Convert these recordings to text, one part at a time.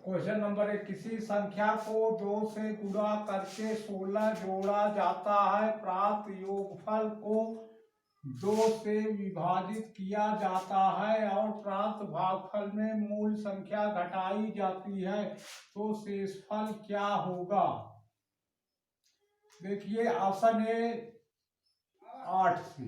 Question number 1, किसी संख्या को 2 से गुणा करके 16 जोड़ा जाता है। प्राप्त योगफल को 2 से विभाजित किया जाता है और प्राप्त भागफल में मूल संख्या घटाई जाती है, तो शेषफल क्या होगा? देखिए ऑप्शन ए 8 से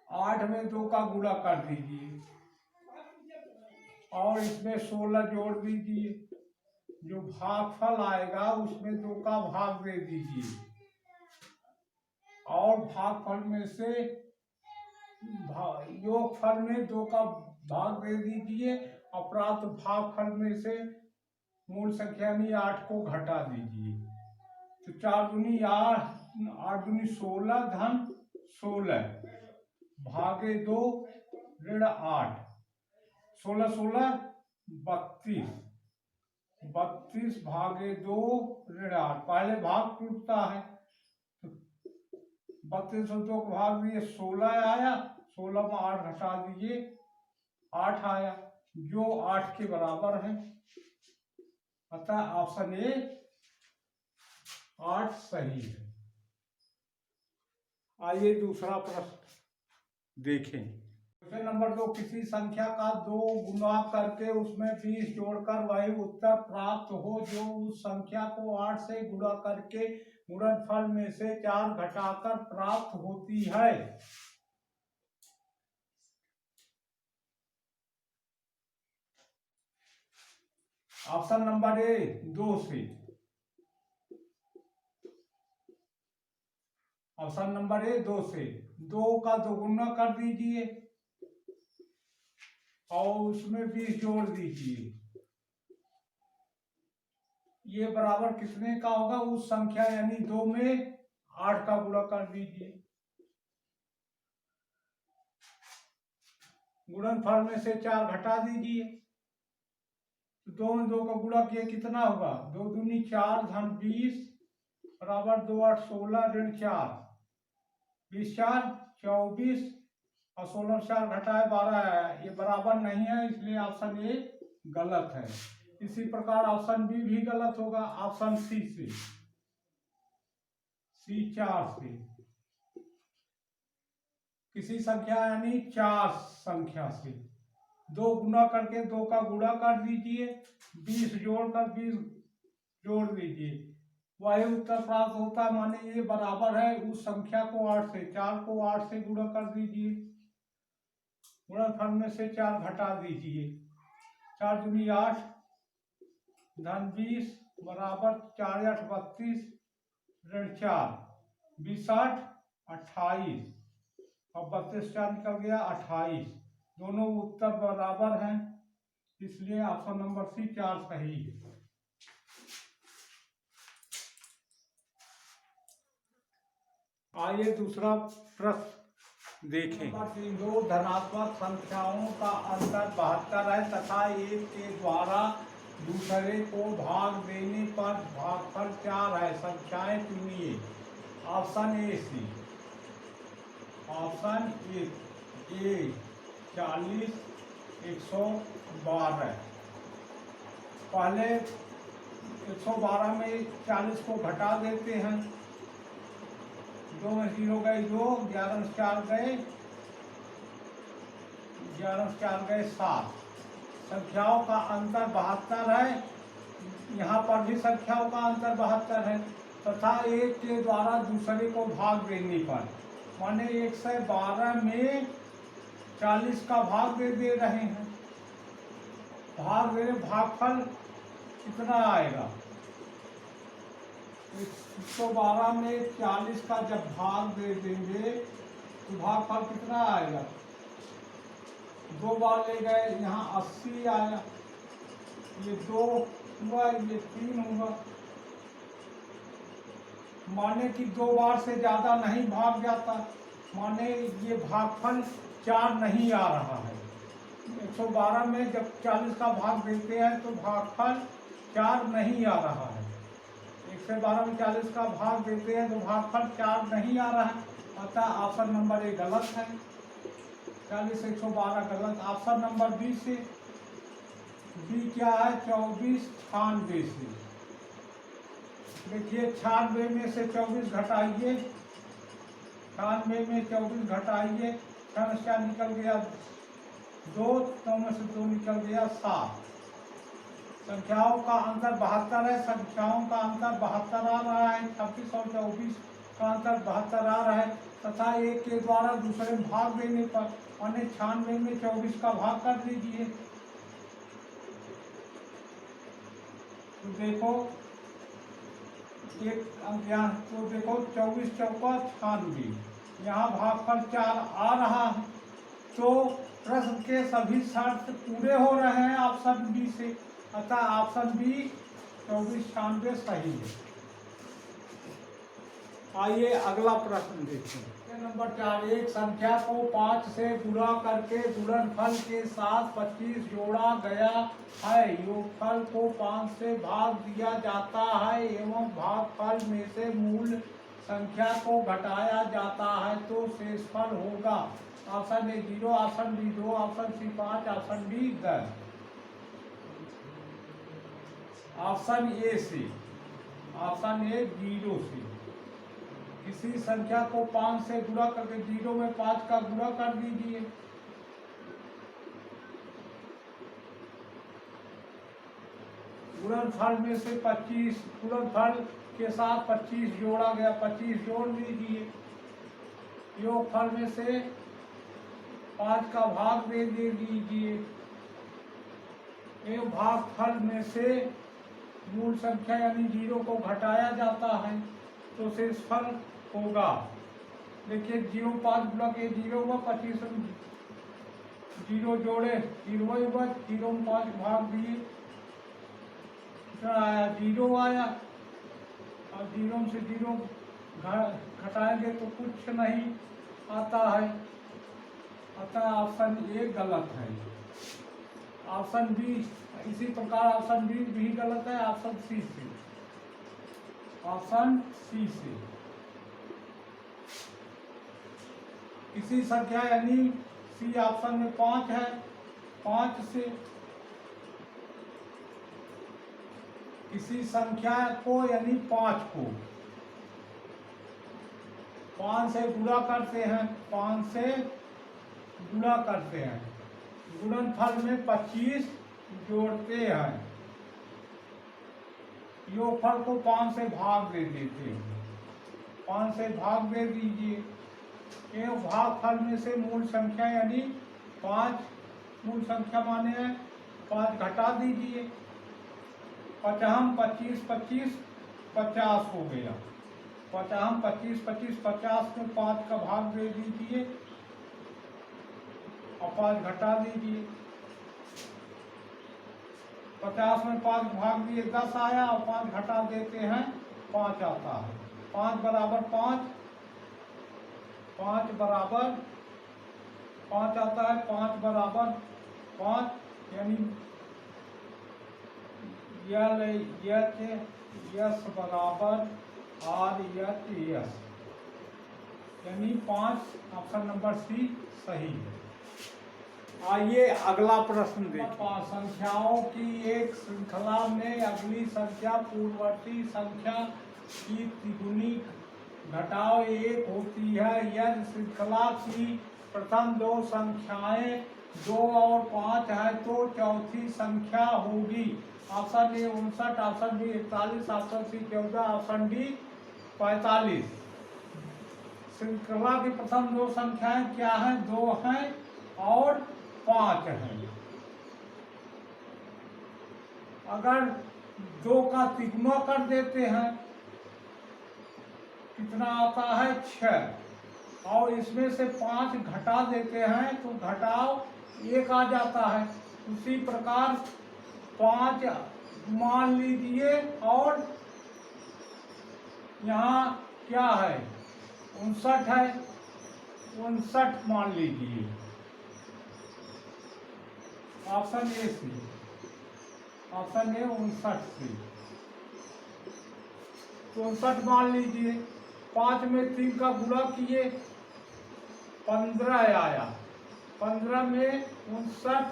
8 में 2 का गुणा कर दीजिए और इसमें 16 जोड़ दीजिए। जो भागफल आएगा उसमें 2 का भाग दे दीजिए और भागफल में से योगफल में 2 का भाग दे दीजिए और प्राप्त भागफल में से मूल संख्या यानी 8 को घटा दीजिए। तो 4 दूनी 8, 8 दूनी 16 धन 16 भागे 2 ऋण 8, 16 16 32, 32 भागे 2 ऋण 8। पहले भाग टूटता है, 32 और 2 को भाग दिए 16 आया, 16 में 8 घटा दीजिए 8 आया, जो 8 के बराबर है। अतः ऑप्शन ए 8 सही है। आइए दूसरा प्रश्न देखें। क्वेश्चन नंबर 2, किसी संख्या का 2 गुना करके उसमें 20 जोड़कर वही उत्तर प्राप्त हो जो उस संख्या को 8 से गुणा करके गुणनफल में से 4 घटाकर प्राप्त होती है। ऑप्शन नंबर ए 2 से, ऑप्शन नंबर ए 2 से 2 का 2 गुना कर दीजिए और उसमें 20 जोड़ दीजिए। ये बराबर कितने का होगा? उस संख्या यानी 2 में 8 का गुणा कर दीजिए। गुणनफल में से 4 घटा दीजिए। तो 2 में 2 का गुणा किया कितना होगा? 2 दूनी 4 धन 20 बराबर 2 8 16 ऋण 4, 20 4 24 और 16 4 घटाए 12 आया। ये बराबर नहीं है, इसलिए ऑप्शन ए गलत है। इसी प्रकार ऑप्शन बी भी गलत होगा। ऑप्शन सी से, सी 4 से, किसी संख्या यानी 4 संख्या से 2 गुना करके 2 का गुणा कर दीजिए, 20 जोड़कर 20 जोड़ दीजिए, वही उत्तर प्राप्त होता है। माने ये बराबर है उस संख्या को 8 से, 4 को 8 से गुणा कर दीजिए, गुणनफल में से 4 घटा दीजिए। 4 दूनी 8 धन 20 बराबर 4 8 32 ऋण 4, 20 8 28 और 32 4 निकल गया 28। दोनों उत्तर बराबर हैं, इसलिए ऑप्शन नंबर सी 4 सही है। आइए दूसरा प्रश्न देखें। दो धनात्मक संख्याओं का अंतर 72 है तथा एक के द्वारा दूसरे को भाग देने पर भागफल 4 है। संख्याएं चुनिए। Option A C, option A 40 112। पहले 112 में 40 को घटा देते हैं, 2 में 0 गए 2, 11 में 4 गए 7। संख्याओं का अंतर 72 है। यहाँ पर भी संख्याओं का अंतर 72 है तथा एक के द्वारा दूसरे को भाग देने पर, माने 112 में 40 का भाग दे रहे हैं। भाग दे रहे, भागफल कितना आएगा? 112 में 40 का जब भाग दे देंगे तो भागफल कितना आएगा? 2 बार ले गए, यहाँ 80 आया, ये 2 हुआ, ये 3 हुआ। माने कि 2 बार से ज्यादा नहीं भाग जाता, माने ये भागफल 4 नहीं आ रहा है। 112 में जब 40 का भाग देते हैं तो भागफल 4 नहीं आ रहा है। 112 में 40 का भाग देते हैं तो भागफल 4 नहीं आ रहा है। अतः ऑप्शन नंबर ए गलत है। 40 112 गलत। ऑप्शन नंबर बी से, बी क्या है 24 96 से। देखिए 96 में से 24 घटाइए, 96 में 24 घटाइए, 6 में 4 निकल गया 2, 9 में से 2 निकल गया 7। संख्याओं का अंतर 72 है, संख्याओं का अंतर 72 आ रहा है, 26 और 24 का अंतर 72 आ रहा है तथा एक के द्वारा दूसरे भाग देने पर अन्य 96 में 24 का भाग कर दीजिए। तो देखो एक अंक यहाँ, तो देखो 24 चौका 96, यहाँ भागफल 4 आ रहा है। तो प्रश्न के सभी शर्त पूरे हो रहे हैं ऑप्शन बी से, अतः ऑप्शन बी 24 96 सही है। आइए अगला प्रश्न देखें। नंबर 4, एक संख्या को 5 से गुणा करके गुणनफल के साथ 25 जोड़ा गया है। योगफल को 5 से भाग दिया जाता है एवं भागफल में से मूल संख्या को घटाया जाता है तो शेषफल होगा। Option A 0, option B 2, option C 5, option D 10। Option A से, ऑप्शन ए 0 से। किसी संख्या को 5 से गुणा करके 0 में 5 का गुणा कर दीजिए। गुणनफल में से 25, गुणनफल के साथ 25 जोड़ा गया, 25 जोड़ दीजिए। योगफल में से 5 का भाग दे दीजिए एवं भागफल में से मूल संख्या यानी 0 को घटाया जाता है तो शेषफल होगा। देखिए 0 5 गुणा के 0 हुआ, 25 0 जोड़े 0 हुआ, 0 में 5 भाग दिए, आया 0 आया। और 0 से 0 घटाएंगे तो कुछ नहीं आता है, अतः ऑप्शन ए गलत है। ऑप्शन बी, इसी प्रकार ऑप्शन बी भी गलत है। ऑप्शन सी से, ऑप्शन सी से किसी संख्या यानी सी ऑप्शन में 5 है, 5 से किसी संख्या को यानी 5 को 5 से गुणा करते हैं, 5 से गुणा करते हैं, गुणनफल में 25 जोड़ते हैं, योगफल को 5 से भाग दे देते हैं, 5 से भाग दे दीजिए एवं भागफल में से मूल संख्या यानी 5 मूल संख्या माने हैं 5 घटा दीजिए। 50 25 25 50 हो गया, 50 25 25 50 में 5 का भाग दे दीजिए और 5 घटा दीजिए। 50 में 5 भाग दिए 10 आया और 5 घटा देते हैं 5 आता है। 5 बराबर 5, 5 बराबर 5 आता है, 5 बराबर 5 यानी यस बराबर आर एच एस यानी 5, ऑप्शन नंबर सी सही है। आइए अगला प्रश्न देखें। संख्याओं की एक श्रृंखला में अगली संख्या पूर्ववर्ती संख्या की तिगुनी घटाव 1 होती है। यदि श्रृंखला की प्रथम 2 संख्याएं 2 और 5 है तो चौथी संख्या होगी। Option A 59, option B 41, option C 14, option D 45। श्रृंखला की प्रथम 2 संख्याएं क्या हैं? 2 हैं और 5 हैं। अगर 2 का तिगुना कर देते हैं कितना आता है 6 और इसमें से 5 घटा देते हैं तो घटाव 1 आ जाता है। उसी प्रकार 5 मान लीजिए और यहाँ क्या है 59 है, 59 मान लीजिए। Option A C, option A 59 से 59 मान लीजिए। 5 में 3 का गुणा किए 15 आया, 15 में 59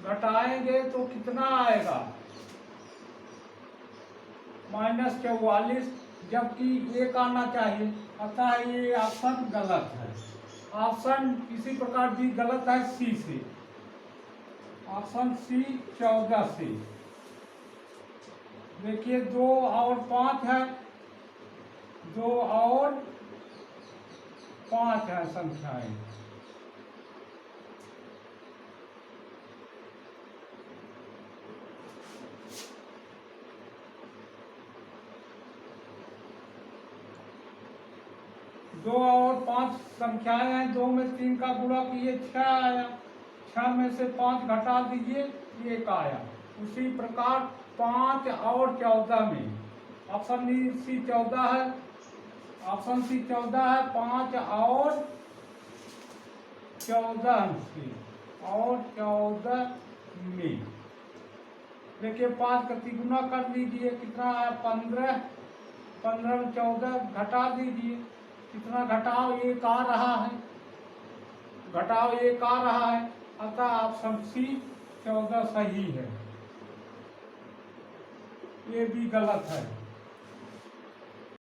घटाएंगे तो कितना आएगा, -44, जबकि एक आना चाहिए। अतः ये ऑप्शन गलत है। ऑप्शन इसी प्रकार भी गलत है सी से, ऑप्शन सी 14 से। देखिए 2 और 5 है, 2 और 5 है संख्याएं। दो और 5 संख्याएं हैं, 2 में 3 का गुणा किए 6 आया, 6 में से 5 घटा दीजिए 1 आया। उसी प्रकार 5 और 14 में ऑप्शन सी 14 है, ऑप्शन सी 14 है। 5 और 14 से और 14 में देखिए 5 का तिगुना कर लीजिए, कितना है 15, 15 में 14 घटा दीजिए, कितना घटाव 1 आ रहा है, घटाव 1 आ रहा है। अतः ऑप्शन सी 14 सही है, ये भी गलत है।